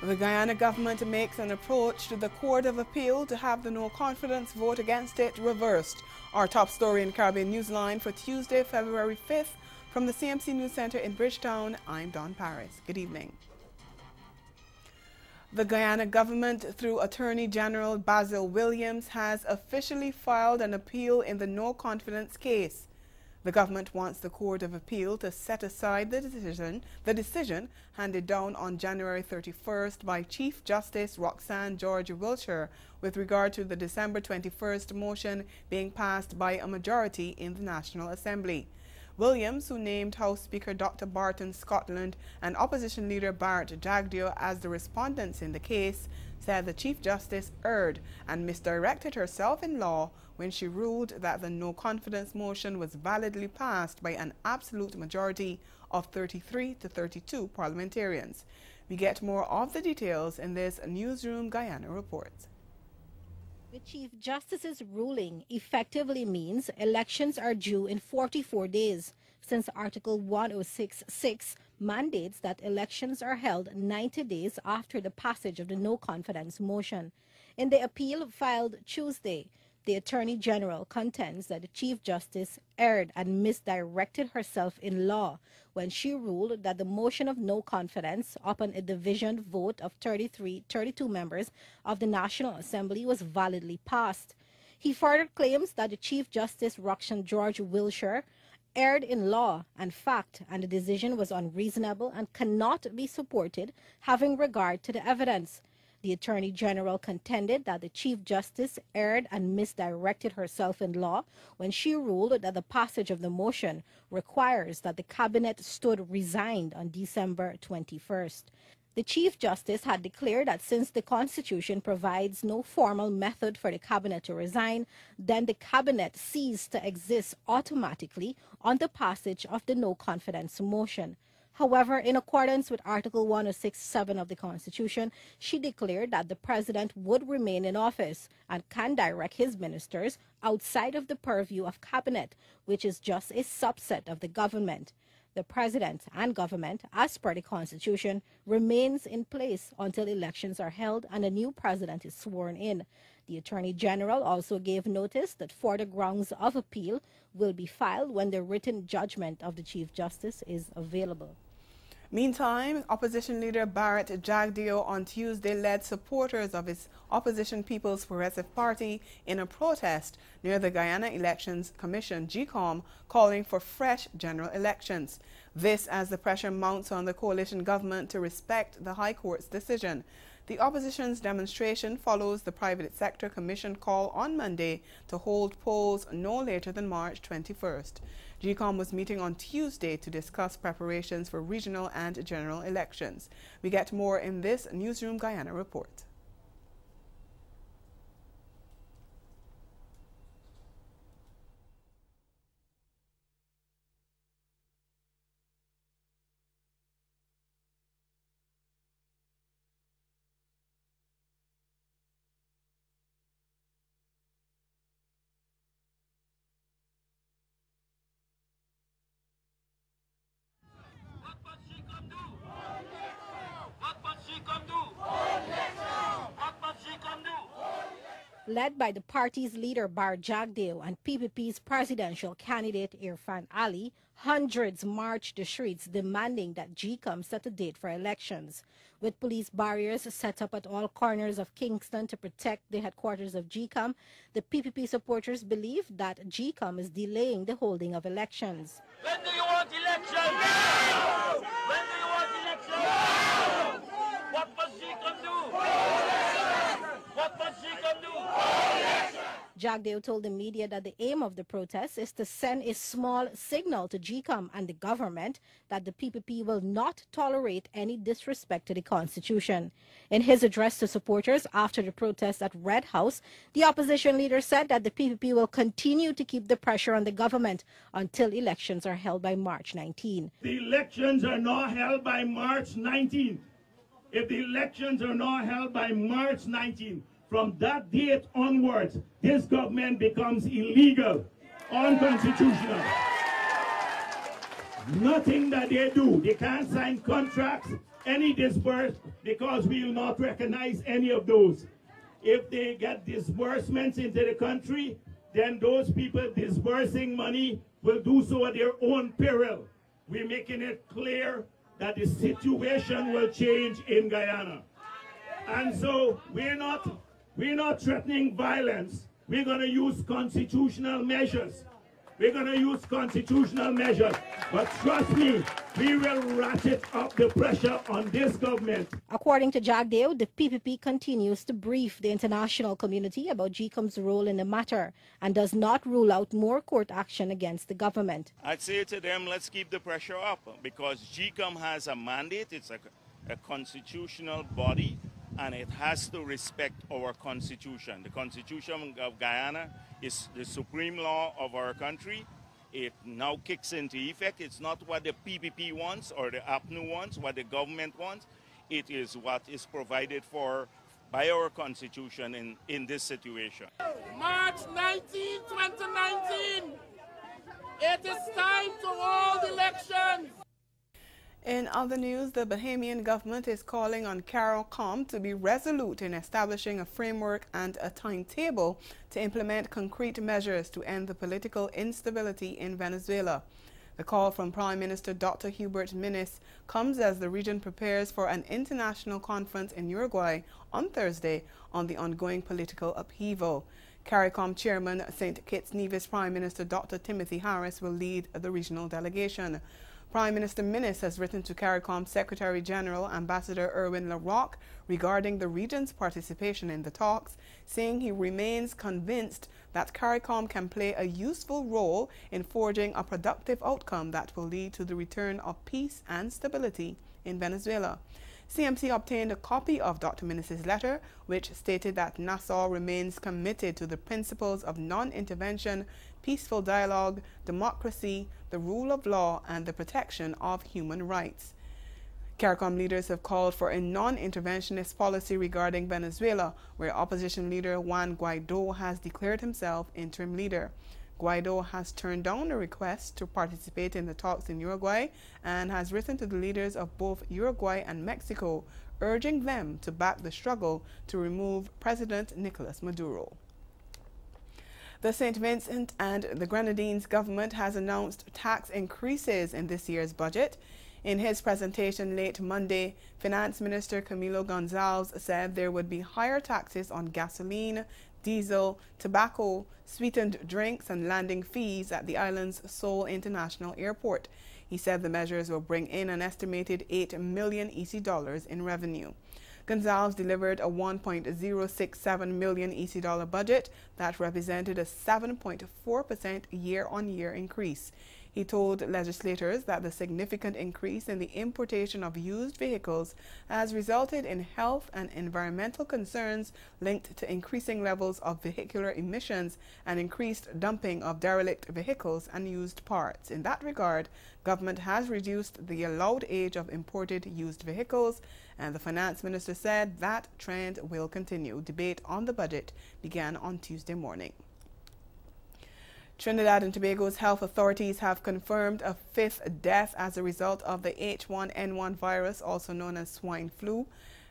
The Guyana government makes an approach to the Court of Appeal to have the no-confidence vote against it reversed. Our top story in Caribbean Newsline for Tuesday, February 5th. From the CMC News Center in Bridgetown, I'm Dawn Paris. Good evening. The Guyana government, through Attorney General Basil Williams, has officially filed an appeal in the no-confidence case. The government wants the Court of Appeal to set aside the decision handed down on January 31st by Chief Justice Roxanne George Wiltshire with regard to the December 21st motion being passed by a majority in the National Assembly. Williams, who named House Speaker Dr. Barton Scotland and Opposition Leader Bart Jagdeo as the respondents in the case, said the Chief Justice erred and misdirected herself in law when she ruled that the no-confidence motion was validly passed by an absolute majority of 33 to 32 parliamentarians. We get more of the details in this Newsroom Guyana report. The Chief Justice's ruling effectively means elections are due in 44 days, since Article 106.6 mandates that elections are held 90 days after the passage of the no-confidence motion. In the appeal filed Tuesday, the Attorney General contends that the Chief Justice erred and misdirected herself in law when she ruled that the motion of no confidence upon a division vote of 32 members of the National Assembly was validly passed. He further claims that the Chief Justice Roxanne George Wiltshire erred in law and fact, and the decision was unreasonable and cannot be supported having regard to the evidence. The Attorney General contended that the Chief Justice erred and misdirected herself in law when she ruled that the passage of the motion requires that the Cabinet stood resigned on December 21st. The Chief Justice had declared that since the Constitution provides no formal method for the Cabinet to resign, then the Cabinet ceased to exist automatically on the passage of the no-confidence motion. However, in accordance with Article 106.7 of the Constitution, she declared that the President would remain in office and can direct his ministers outside of the purview of Cabinet, which is just a subset of the government. The President and government, as per the Constitution, remains in place until elections are held and a new President is sworn in. The Attorney General also gave notice that further grounds of appeal will be filed when the written judgment of the Chief Justice is available. Meantime, Opposition Leader Bart Jagdeo on Tuesday led supporters of his opposition People's Progressive Party in a protest near the Guyana Elections Commission, GECOM, calling for fresh general elections. This as the pressure mounts on the coalition government to respect the High Court's decision. The opposition's demonstration follows the Private Sector Commission call on Monday to hold polls no later than March 21st. GECOM was meeting on Tuesday to discuss preparations for regional and general elections. We get more in this Newsroom Guyana report. Led by the party's leader Bart Jagdeo and PPP's presidential candidate Irfan Ali, hundreds marched the streets demanding that GECOM set a date for elections. With police barriers set up at all corners of Kingston to protect the headquarters of GECOM, the PPP supporters believe that GECOM is delaying the holding of elections. When do you want elections? No! When do you want elections? No! What must GECOM do? What must GECOM do? Jagdeo told the media that the aim of the protest is to send a small signal to GECOM and the government that the PPP will not tolerate any disrespect to the Constitution. In his address to supporters after the protest at Red House, the opposition leader said that the PPP will continue to keep the pressure on the government until elections are held by March 19. The elections are not held by March 19. If the elections are not held by March 19, from that date onwards, this government becomes illegal, unconstitutional. Nothing that they do, they can't sign contracts, any disbursement because we will not recognize any of those. If they get disbursements into the country, then those people disbursing money will do so at their own peril. We're making it clear that the situation will change in Guyana. And so we're not threatening violence. We're going to use constitutional measures. We're going to use constitutional measures. But trust me, we will ratchet up the pressure on this government. According to Jagdeo, the PPP continues to brief the international community about GCOM's role in the matter and does not rule out more court action against the government. I'd say to them, let's keep the pressure up because GCOM has a mandate. It's a constitutional body and it has to respect our constitution. The Constitution of Guyana is the supreme law of our country. It now kicks into effect. It's not what the PPP wants or the APNU wants, what the government wants. It is what is provided for by our constitution in this situation. March 19, 2019. It is time to hold elections. In other news, the Bahamian government is calling on CARICOM to be resolute in establishing a framework and a timetable to implement concrete measures to end the political instability in Venezuela. The call from Prime Minister Dr. Hubert Minnis comes as the region prepares for an international conference in Uruguay on Thursday on the ongoing political upheaval. CARICOM Chairman St. Kitts Nevis Prime Minister Dr. Timothy Harris will lead the regional delegation. Prime Minister Minnis has written to CARICOM Secretary General Ambassador Erwin LaRocque regarding the region's participation in the talks, saying he remains convinced that CARICOM can play a useful role in forging a productive outcome that will lead to the return of peace and stability in Venezuela. CMC obtained a copy of Dr. Minnis's letter, which stated that Nassau remains committed to the principles of non-intervention, peaceful dialogue, democracy, the rule of law, and the protection of human rights. CARICOM leaders have called for a non-interventionist policy regarding Venezuela, where opposition leader Juan Guaido has declared himself interim leader. Guaido has turned down a request to participate in the talks in Uruguay and has written to the leaders of both Uruguay and Mexico, urging them to back the struggle to remove President Nicolas Maduro. The St. Vincent and the Grenadines government has announced tax increases in this year's budget. In his presentation late Monday, Finance Minister Camilo Gonzalez said there would be higher taxes on gasoline, diesel, tobacco, sweetened drinks, and landing fees at the island's Seoul International Airport. He said the measures will bring in an estimated 8 million EC dollars in revenue. Gonzalez delivered a 1.067 million EC dollar budget that represented a 7.4% year-on-year increase. He told legislators that the significant increase in the importation of used vehicles has resulted in health and environmental concerns linked to increasing levels of vehicular emissions and increased dumping of derelict vehicles and used parts. In that regard, government has reduced the allowed age of imported used vehicles, and the finance minister said that trend will continue. Debate on the budget began on Tuesday morning. Trinidad and Tobago's health authorities have confirmed a 5th death as a result of the H1N1 virus, also known as swine flu.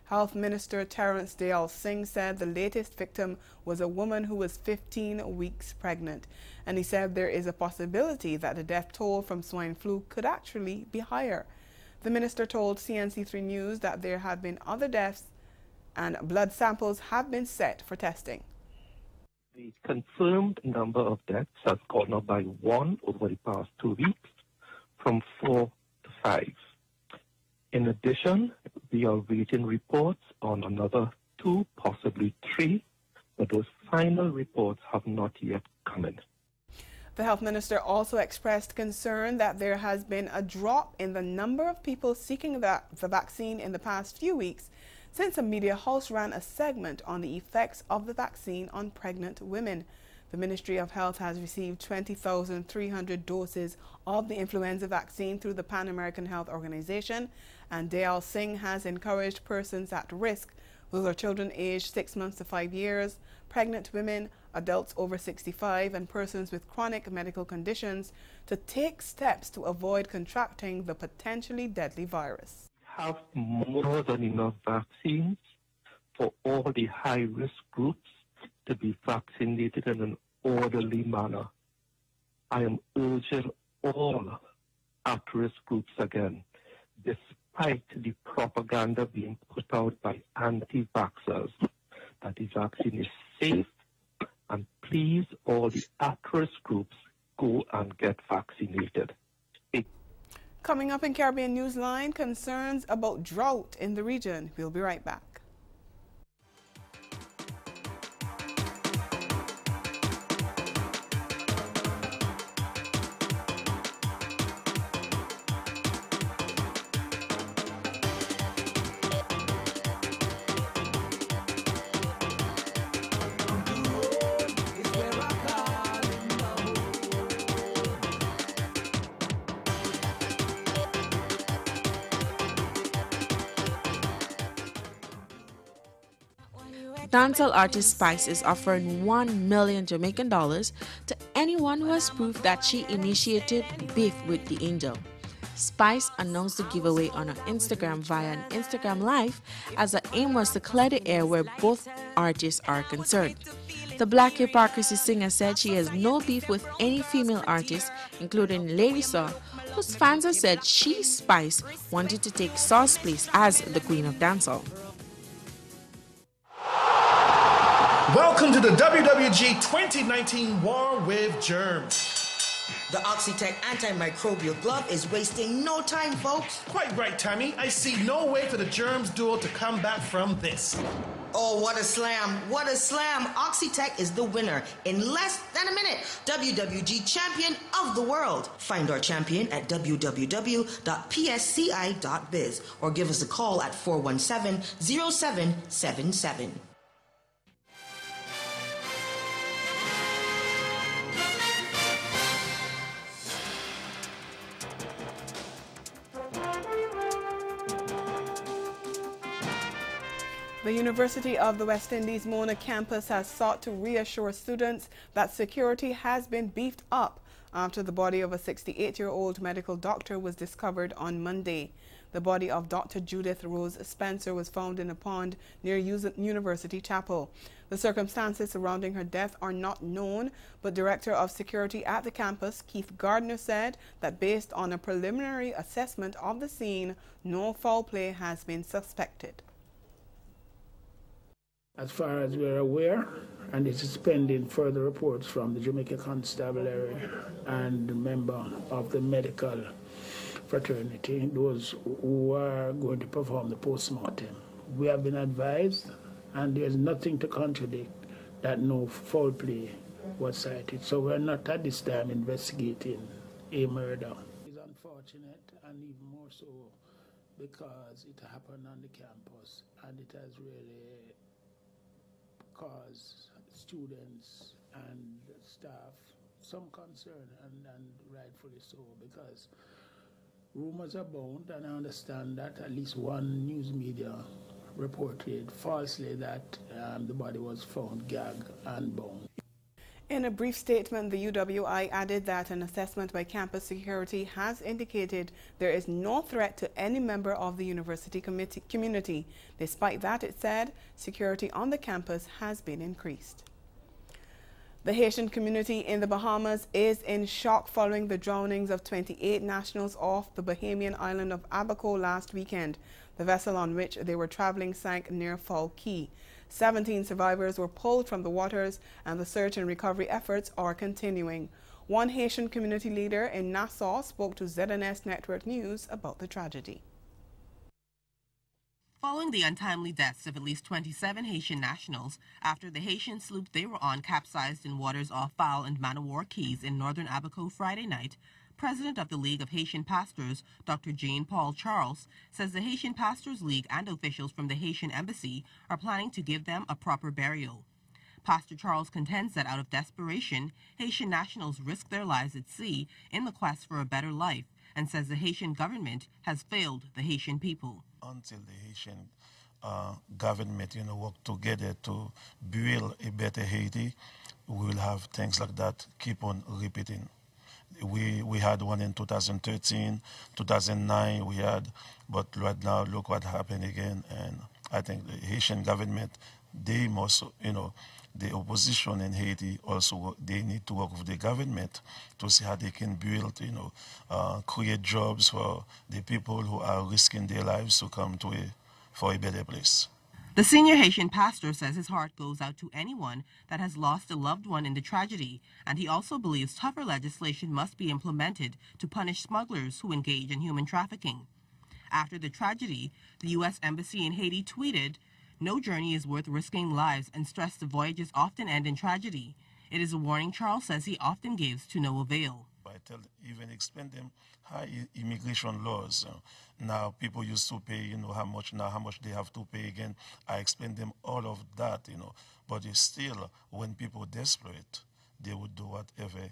Health Minister Terrence Dale Singh said the latest victim was a woman who was 15 weeks pregnant, and he said there is a possibility that the death toll from swine flu could actually be higher. The minister told CNC3 News that there have been other deaths and blood samples have been set for testing. The confirmed number of deaths has gone up by 1 over the past 2 weeks, from 4 to 5. In addition, we are waiting reports on another 2, possibly 3, but those final reports have not yet come in. The health minister also expressed concern that there has been a drop in the number of people seeking the vaccine in the past few weeks, since a media house ran a segment on the effects of the vaccine on pregnant women. The Ministry of Health has received 20,300 doses of the influenza vaccine through the Pan American Health Organization, and Dayal Singh has encouraged persons at risk, those are children aged 6 months to 5 years, pregnant women, adults over 65, and persons with chronic medical conditions, to take steps to avoid contracting the potentially deadly virus. have more than enough vaccines for all the high-risk groups to be vaccinated in an orderly manner. I am urging all at-risk groups again, despite the propaganda being put out by anti-vaxxers, that the vaccine is safe, and please, all the at-risk groups, go and get vaccinated. Coming up in Caribbean Newsline, concerns about drought in the region. We'll be right back. Dancehall artist Spice is offering $1 million Jamaican dollars to anyone who has proof that she initiated beef with the angel. Spice announced the giveaway on her Instagram via an Instagram Live, as the aim was to clear the air where both artists are concerned. The Black Hypocrisy singer said she has no beef with any female artist, including Lady Saw, whose fans have said she, Spice, wanted to take Saw's place as the Queen of Dancehall. Welcome to the WWG 2019 War with Germs. The Oxitec antimicrobial glove is wasting no time, folks. Quite right, Tammy. I see no way for the germs duo to come back from this. Oh, what a slam. What a slam. Oxitec is the winner in less than a minute. WWG champion of the world. Find our champion at www.psci.biz or give us a call at 417-0777. The University of the West Indies Mona campus has sought to reassure students that security has been beefed up after the body of a 68-year-old medical doctor was discovered on Monday. The body of Dr. Judith Rose Spencer was found in a pond near University Chapel. The circumstances surrounding her death are not known, but Director of Security at the campus, Keith Gardner, said that based on a preliminary assessment of the scene, no foul play has been suspected. As far as we're aware, and it is pending further reports from the Jamaica Constabulary and a member of the medical fraternity, those who are going to perform the post-mortem. We have been advised, and there's nothing to contradict, that no foul play was cited. So we're not at this time investigating a murder. It's unfortunate, and even more so because it happened on the campus, and it has really cause students and staff some concern, and rightfully so, because rumors abound, and I understand that at least one news media reported falsely that the body was found gagged and bound. In a brief statement, the UWI added that an assessment by campus security has indicated there is no threat to any member of the university community. Despite that, it said security on the campus has been increased. The Haitian community in the Bahamas is in shock following the drownings of 28 nationals off the Bahamian island of Abaco last weekend. The vessel on which they were traveling sank near Foul Key. 17 survivors were pulled from the waters, and the search and recovery efforts are continuing. One Haitian community leader in Nassau spoke to ZNS Network News about the tragedy. Following the untimely deaths of at least 27 Haitian nationals after the Haitian sloop they were on capsized in waters off Foul and Man-O-War Keys in northern Abaco Friday night, President of the League of Haitian Pastors, Dr. Jane Paul Charles, says the Haitian Pastors League and officials from the Haitian Embassy are planning to give them a proper burial. Pastor Charles contends that out of desperation, Haitian nationals risk their lives at sea in the quest for a better life, and says the Haitian government has failed the Haitian people. Until the Haitian government, work together to build a better Haiti, we will have things like that keep on repeating. We had one in 2013, 2009 we had, but right now look what happened again. And I think the Haitian government, they must, the opposition in Haiti also, they need to work with the government to see how they can build, create jobs for the people who are risking their lives to come for a better place. The senior Haitian pastor says his heart goes out to anyone that has lost a loved one in the tragedy, and he also believes tougher legislation must be implemented to punish smugglers who engage in human trafficking. After the tragedy, the U.S. Embassy in Haiti tweeted, "No journey is worth risking lives," and stressed the voyages often end in tragedy. It is a warning Charles says he often gives to no avail. Even explain them high immigration laws. Now people used to pay, how much they have to pay again. I explain them all of that, but it's still, when people desperate, they would do whatever,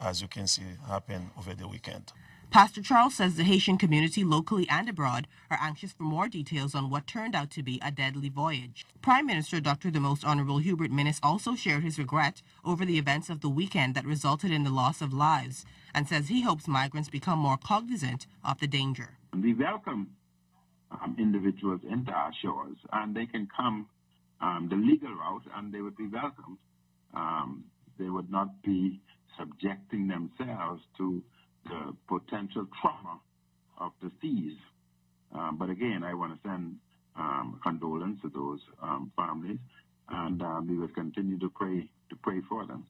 as you can see happen over the weekend. Pastor Charles says the Haitian community locally and abroad are anxious for more details on what turned out to be a deadly voyage. Prime Minister Dr. the Most Honorable Hubert Minnis also shared his regret over the events of the weekend that resulted in the loss of lives, and says he hopes migrants become more cognizant of the danger. We welcome individuals into our shores, and they can come the legal route, and they would be welcomed. They would not be subjecting themselves to the potential trauma of the seas. But again, I want to send condolence to those families, and we will continue to pray for them.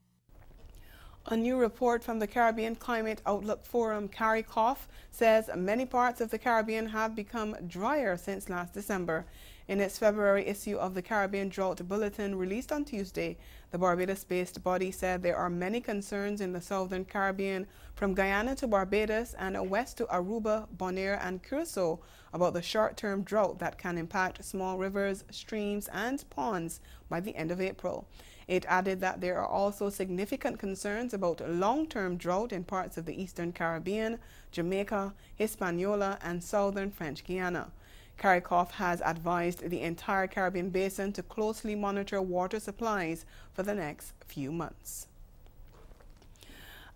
A new report from the Caribbean Climate Outlook Forum, CARICOF, says many parts of the Caribbean have become drier since last December. In its February issue of the Caribbean Drought Bulletin released on Tuesday, the Barbados-based body said there are many concerns in the southern Caribbean, from Guyana to Barbados and west to Aruba, Bonaire, and Curacao, about the short-term drought that can impact small rivers, streams, and ponds by the end of April. It added that there are also significant concerns about long-term drought in parts of the eastern Caribbean, Jamaica, Hispaniola, and southern French Guiana. CARICOF has advised the entire Caribbean basin to closely monitor water supplies for the next few months.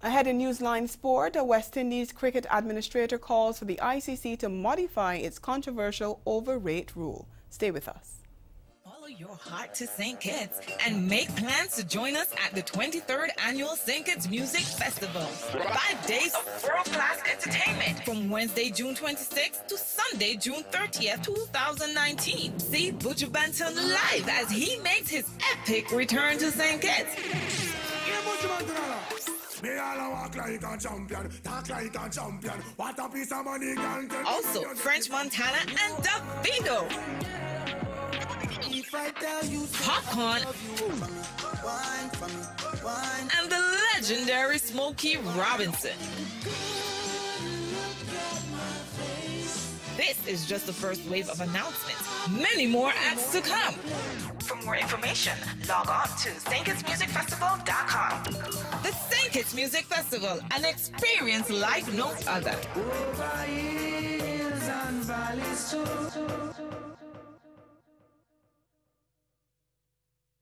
Ahead in Newsline Sport, a West Indies cricket administrator calls for the ICC to modify its controversial overrate rule. Stay with us. Follow your heart to St. Kitts and make plans to join us at the 23rd Annual St. Kitts Music Festival. 5 days of world-class entertainment from Wednesday, June 26th to Sunday, June 30th, 2019. See Butcher Banton live as he makes his epic return to St. Kitts. Also, French Montana and Davido. Popcorn and the legendary Smokey Robinson. This is just the first wave of announcements. Many more acts to come. For more information, log on to StKittsMusicFestival.com. The St. Kitts Music Festival, an experience like no other.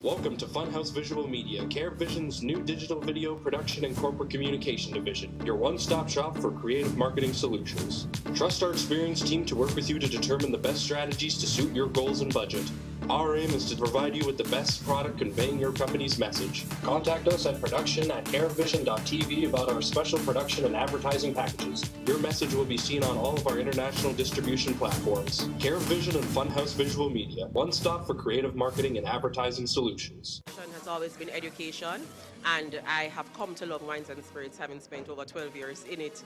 Welcome to Funhouse Visual Media, CareVision's new digital video production and corporate communication division, your one-stop shop for creative marketing solutions. Trust our experienced team to work with you to determine the best strategies to suit your goals and budget. Our aim is to provide you with the best product conveying your company's message. Contact us at production@carevision.tv about our special production and advertising packages. Your message will be seen on all of our international distribution platforms. CareVision and Funhouse Visual Media, one stop for creative marketing and advertising solutions. Has always been education, and I have come to love wines and spirits, having spent over 12 years in it.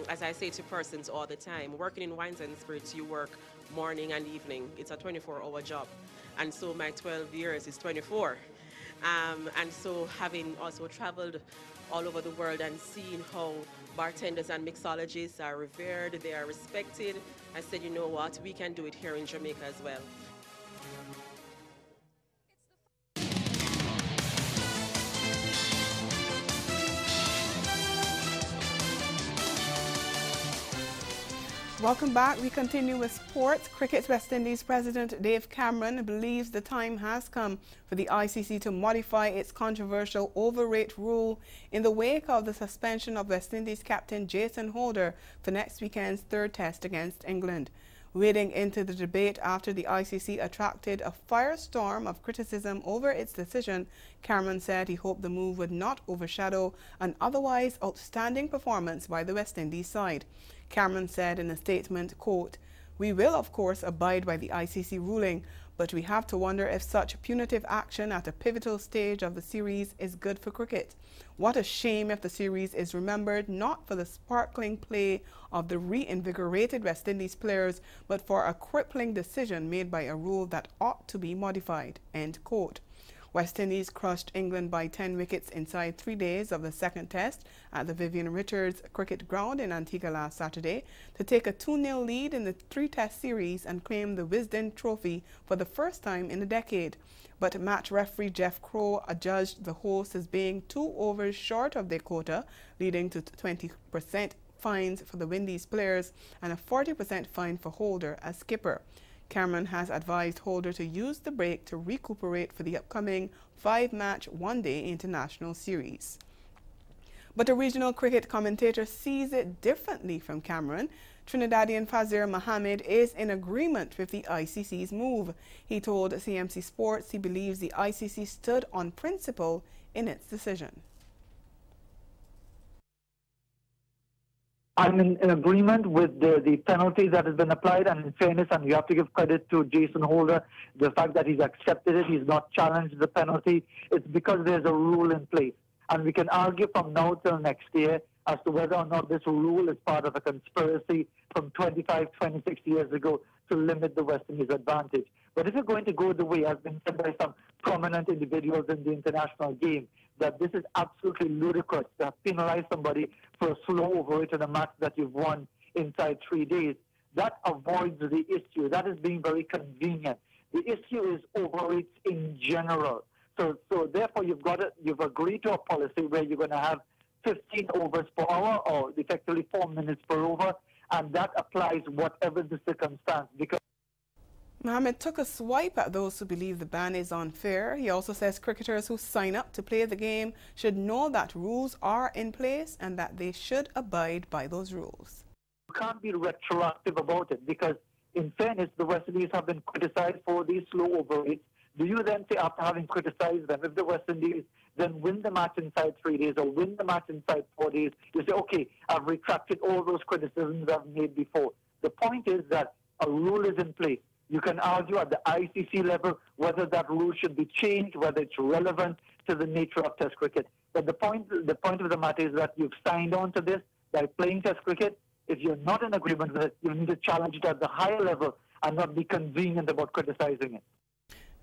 As I say to persons all the time, working in wines and spirits, you work morning and evening. It's a 24-hour job, and so my 12 years is 24. And so having also traveled all over the world and seen how bartenders and mixologists are revered, they are respected, I said, you know what, we can do it here in Jamaica as well. Welcome back. We continue with sports. Cricket West Indies President Dave Cameron believes the time has come for the ICC to modify its controversial overrate rule in the wake of the suspension of West Indies captain Jason Holder for next weekend's third test against England. Wading into the debate after the ICC attracted a firestorm of criticism over its decision, Cameron said he hoped the move would not overshadow an otherwise outstanding performance by the West Indies side. Cameron said in a statement, quote, "We will, of course, abide by the ICC ruling, but we have to wonder if such punitive action at a pivotal stage of the series is good for cricket. What a shame if the series is remembered not for the sparkling play of the reinvigorated West Indies players, but for a crippling decision made by a rule that ought to be modified," end quote. West Indies crushed England by 10 wickets inside 3 days of the second test at the Vivian Richards Cricket Ground in Antigua last Saturday to take a 2-0 lead in the 3-test series and claim the Wisden Trophy for the first time in a decade. But match referee Jeff Crow adjudged the hosts as being 2 overs short of their quota, leading to 20% fines for the Windies players and a 40% fine for Holder as skipper. Cameron has advised Holder to use the break to recuperate for the upcoming 5-match one-day international series. But a regional cricket commentator sees it differently from Cameron. Trinidadian Fazir Mohammed is in agreement with the ICC's move. He told CMC Sports he believes the ICC stood on principle in its decision. I'm in agreement with the penalty that has been applied, and in fairness, and you have to give credit to Jason Holder, the fact that he's accepted it, he's not challenged the penalty. It's because there's a rule in place. And we can argue from now till next year as to whether or not this rule is part of a conspiracy from 25, 26 years ago to limit the West Indies advantage. But if you're going to go the way, as been said by some prominent individuals in the international game, that this is absolutely ludicrous to have penalized somebody for a slow overrate in a match that you've won inside 3 days. That avoids the issue. That is being very convenient. The issue is overrates in general. So therefore, you've agreed to a policy where you're going to have 15 overs per hour, or effectively 4 minutes per over, and that applies whatever the circumstance. Because Mohammed took a swipe at those who believe the ban is unfair. He also says cricketers who sign up to play the game should know that rules are in place and that they should abide by those rules. You can't be retroactive about it because, in fairness, the West Indies have been criticized for these slow overrates. Do you then say, after having criticized them, if the West Indies then win the match inside 3 days or win the match inside 4 days, you say, okay, I've retracted all those criticisms I've made before. The point is that a rule is in place. You can argue at the ICC level whether that rule should be changed, whether it's relevant to the nature of Test cricket. But the point of the matter is that you've signed on to this by playing Test cricket. If you're not in agreement with it, you need to challenge it at the higher level and not be convenient about criticizing it.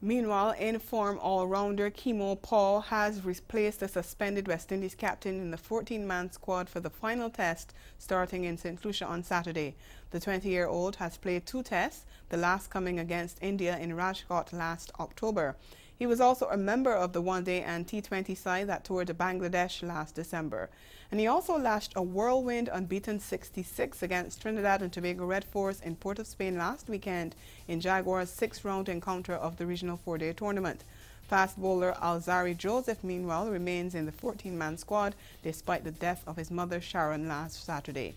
Meanwhile, in-form all-rounder Kemo Paul has replaced the suspended West Indies captain in the 14-man squad for the final test starting in St. Lucia on Saturday. The 20-year-old has played 2 tests, the last coming against India in Rajkot last October. He was also a member of the one-day and T20 side that toured Bangladesh last December. And he also lashed a whirlwind unbeaten 66 against Trinidad and Tobago Red Force in Port of Spain last weekend in Jaguars' 6th-round encounter of the regional 4-day tournament. Fast bowler Alzari Joseph, meanwhile, remains in the 14-man squad despite the death of his mother Sharon last Saturday.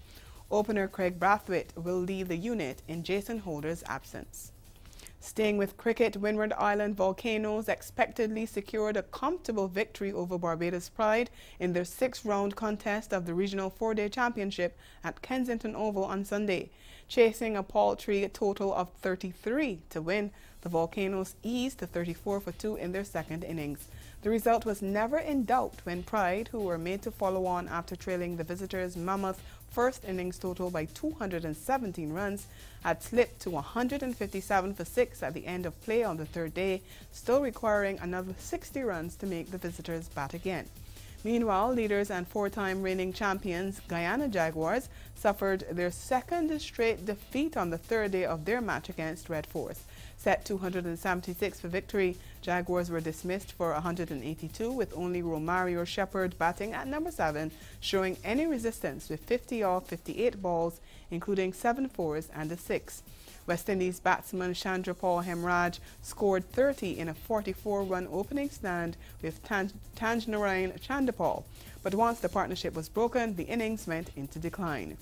Opener Craig Brathwaite will lead the unit in Jason Holder's absence. Staying with cricket, Windward Island Volcanoes expectedly secured a comfortable victory over Barbados Pride in their 6th-round contest of the regional 4-day championship at Kensington Oval on Sunday. Chasing a paltry total of 33 to win, the Volcanoes eased to 34 for 2 in their second innings. The result was never in doubt when Pride, who were made to follow on after trailing the visitors' mammoth first innings total by 217 runs, had slipped to 157 for 6 at the end of play on the 3rd day, still requiring another 60 runs to make the visitors bat again. Meanwhile, leaders and 4-time reigning champions Guyana Jaguars suffered their 2nd straight defeat on the 3rd day of their match against Red Force. set 276 for victory. Jaguars were dismissed for 182, with only Romario Shepherd batting at number 7, showing any resistance with 50 off 58 balls, including 7 fours and a 6. West Indies batsman Chandrapal Hemraj scored 30 in a 44-run opening stand with Tanjnarayan Chandapal, but once the partnership was broken, the innings went into decline.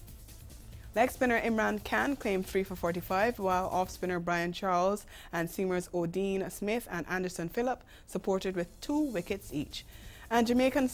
Leg spinner Imran Khan claimed 3 for 45, while off-spinner Brian Charles and seamers O'Dean Smith and Anderson Phillip supported with 2 wickets each. And Jamaica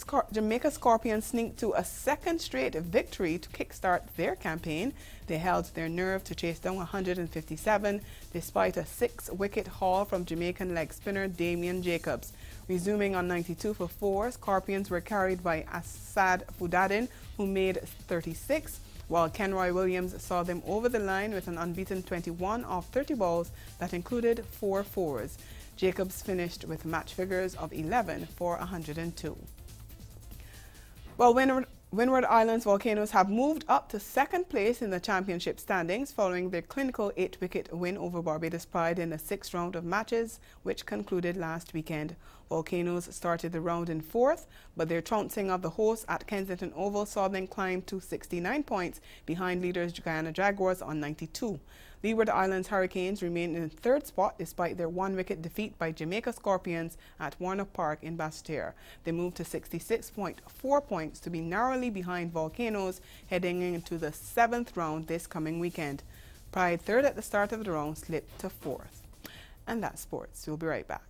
Scorpions sneaked to a second straight victory to kickstart their campaign. They held their nerve to chase down 157 despite a 6-wicket haul from Jamaican leg spinner Damian Jacobs. Resuming on 92 for 4, Scorpions were carried by Asad Fudadin, who made 36, while Kenroy Williams saw them over the line with an unbeaten 21 off 30 balls that included 4 fours. Jacobs finished with match figures of 11 for 102. Well, Windward Islands Volcanoes have moved up to second place in the championship standings following their clinical 8-wicket win over Barbados Pride in the 6th round of matches, which concluded last weekend. Volcanoes started the round in 4th, but their trouncing of the hosts at Kensington Oval saw them climb to 69 points behind leaders Guyana Jaguars on 92. Leeward Islands Hurricanes remained in 3rd spot despite their 1-wicket defeat by Jamaica Scorpions at Warnock Park in Basseterre. They moved to 66.4 points to be narrowly behind Volcanoes heading into the 7th round this coming weekend. Pride, 3rd at the start of the round, slipped to 4th. And that's sports. We'll be right back.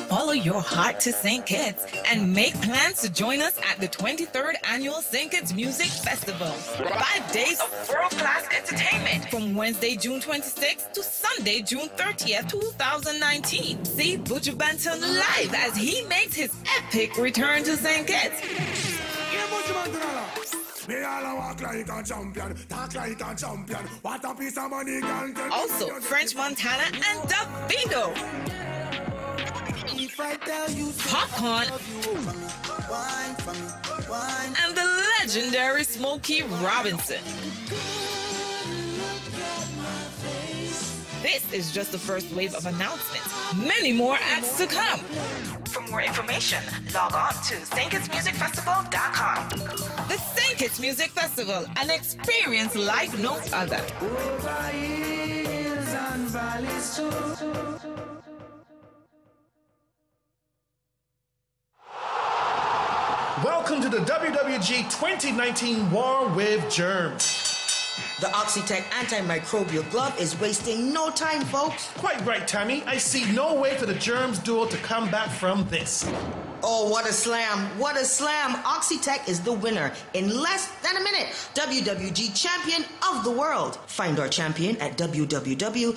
Follow your heart to St. Kitts and make plans to join us at the 23rd Annual St. Kitts Music Festival. 5 days of world-class entertainment from Wednesday, June 26th to Sunday, June 30th, 2019. See Buju Banton live as he makes his epic return to St. Kitts. Also, French Montana and Davido. Popcorn and the legendary Smokey Robinson. This is just the first wave of announcements. Many more acts to come. For more information, log on to StKittsMusicFestival.com. The St. Kitts Music Festival, an experience like no other. Welcome to the WWG 2019 War with Germs. The Oxitec antimicrobial glove is wasting no time, folks. Quite right, Tammy. I see no way for the germs duo to come back from this. Oh, what a slam. What a slam. Oxitec is the winner in less than a minute. WWG champion of the world. Find our champion at www.psci.biz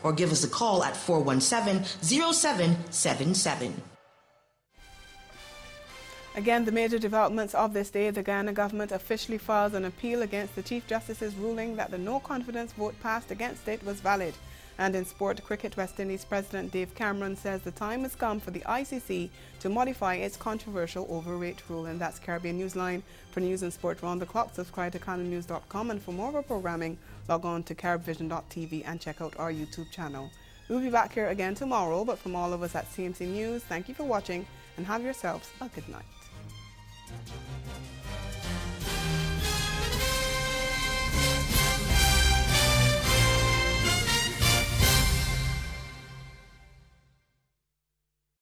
or give us a call at 417-0777. Again, the major developments of this day: the Guyana government officially files an appeal against the Chief Justice's ruling that the no-confidence vote passed against it was valid. And in sport cricket, West Indies President Dave Cameron says the time has come for the ICC to modify its controversial overrate rule. And that's Caribbean Newsline. For news and sport round the clock, subscribe to CanonNews.com, and for more of our programming, log on to caribvision.tv and check out our YouTube channel. We'll be back here again tomorrow, but from all of us at CMC News, thank you for watching and have yourselves a good night.